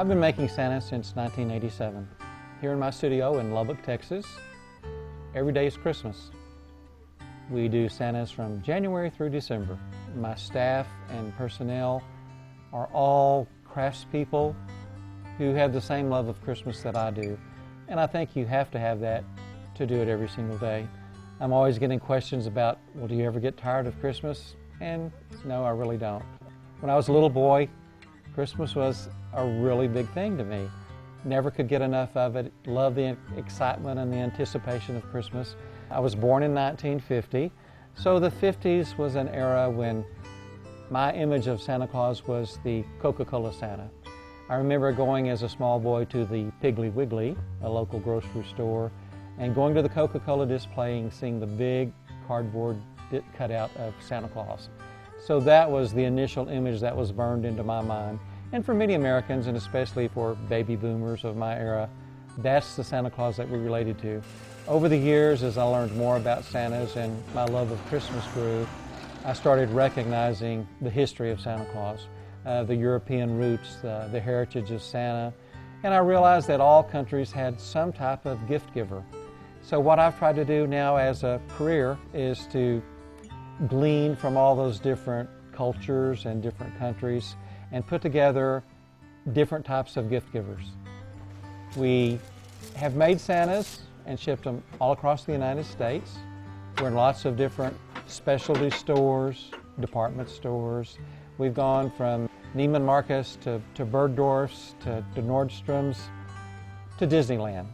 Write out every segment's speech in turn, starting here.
I've been making Santa since 1987. Here in my studio in Lubbock, Texas, every day is Christmas. We do Santas from January through December. My staff and personnel are all craftspeople who have the same love of Christmas that I do. And I think you have to have that to do it every single day. I'm always getting questions about, well, do you ever get tired of Christmas? And no, I really don't. When I was a little boy, Christmas was a really big thing to me. Never could get enough of it. Loved the excitement and the anticipation of Christmas. I was born in 1950, so the 50s was an era when my image of Santa Claus was the Coca-Cola Santa. I remember going as a small boy to the Piggly Wiggly, a local grocery store, and going to the Coca-Cola display and seeing the big cardboard cutout of Santa Claus. So that was the initial image that was burned into my mind. And for many Americans, and especially for baby boomers of my era, that's the Santa Claus that we related to. Over the years, as I learned more about Santas and my love of Christmas grew, I started recognizing the history of Santa Claus, the European roots, the heritage of Santa, and I realized that all countries had some type of gift giver. So what I've tried to do now as a career is to glean from all those different cultures and different countries and put together different types of gift givers. We have made Santas and shipped them all across the United States. We're in lots of different specialty stores, department stores. We've gone from Neiman Marcus to Bergdorf's to Nordstrom's to Disneyland.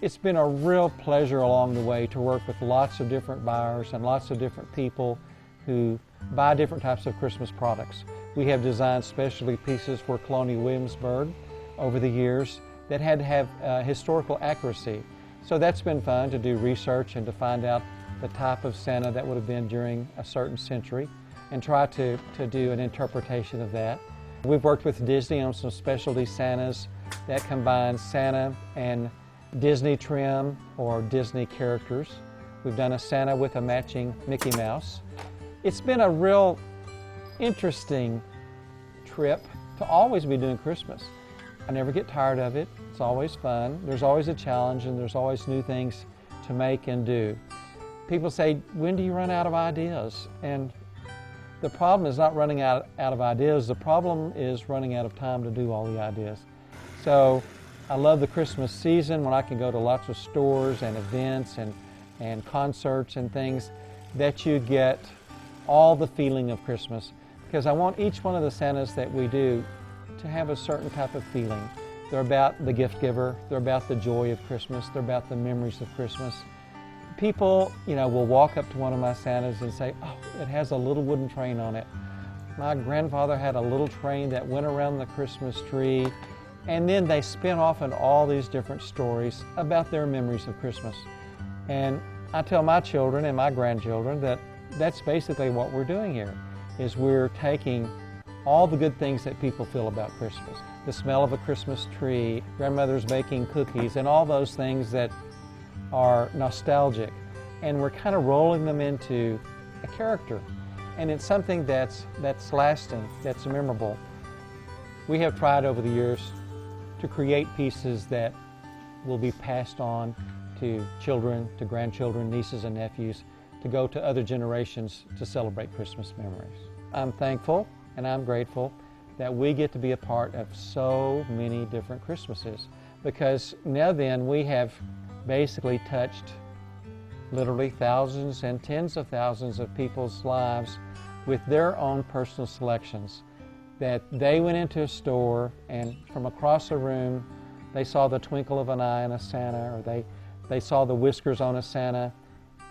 It's been a real pleasure along the way to work with lots of different buyers and lots of different people who buy different types of Christmas products. We have designed specialty pieces for Colonial Williamsburg over the years that had to have historical accuracy. So that's been fun to do research and to find out the type of Santa that would have been during a certain century and try to do an interpretation of that. We've worked with Disney on some specialty Santas that combine Santa and Disney trim or Disney characters. We've done a Santa with a matching Mickey Mouse. It's been a real interesting trip to always be doing Christmas. I never get tired of it. It's always fun. There's always a challenge and there's always new things to make and do. People say, when do you run out of ideas? And the problem is not running out of ideas. The problem is running out of time to do all the ideas. So I love the Christmas season when I can go to lots of stores and events and concerts and things that you get all the feeling of Christmas, because I want each one of the Santas that we do to have a certain type of feeling. They're about the gift giver, they're about the joy of Christmas, they're about the memories of Christmas. People, will walk up to one of my Santas and say, oh, it has a little wooden train on it. My grandfather had a little train that went around the Christmas tree, and then they spin off into all these different stories about their memories of Christmas. And I tell my children and my grandchildren that that's basically what we're doing here, is we're taking all the good things that people feel about Christmas. The smell of a Christmas tree, grandmother's baking cookies, and all those things that are nostalgic. And we're kind of rolling them into a character. And it's something that's lasting, that's memorable. We have tried over the years to create pieces that will be passed on to children, to grandchildren, nieces and nephews, to go to other generations to celebrate Christmas memories. I'm thankful and I'm grateful that we get to be a part of so many different Christmases, because now then we have basically touched literally thousands and tens of thousands of people's lives with their own personal selections. That they went into a store and from across a room they saw the twinkle of an eye on a Santa, or they saw the whiskers on a Santa,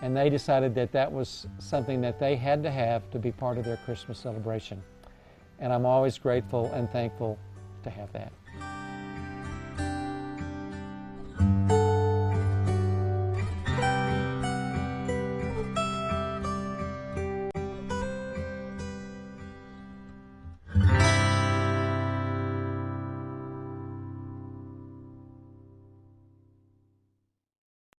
and they decided that that was something that they had to have to be part of their Christmas celebration. And I'm always grateful and thankful to have that.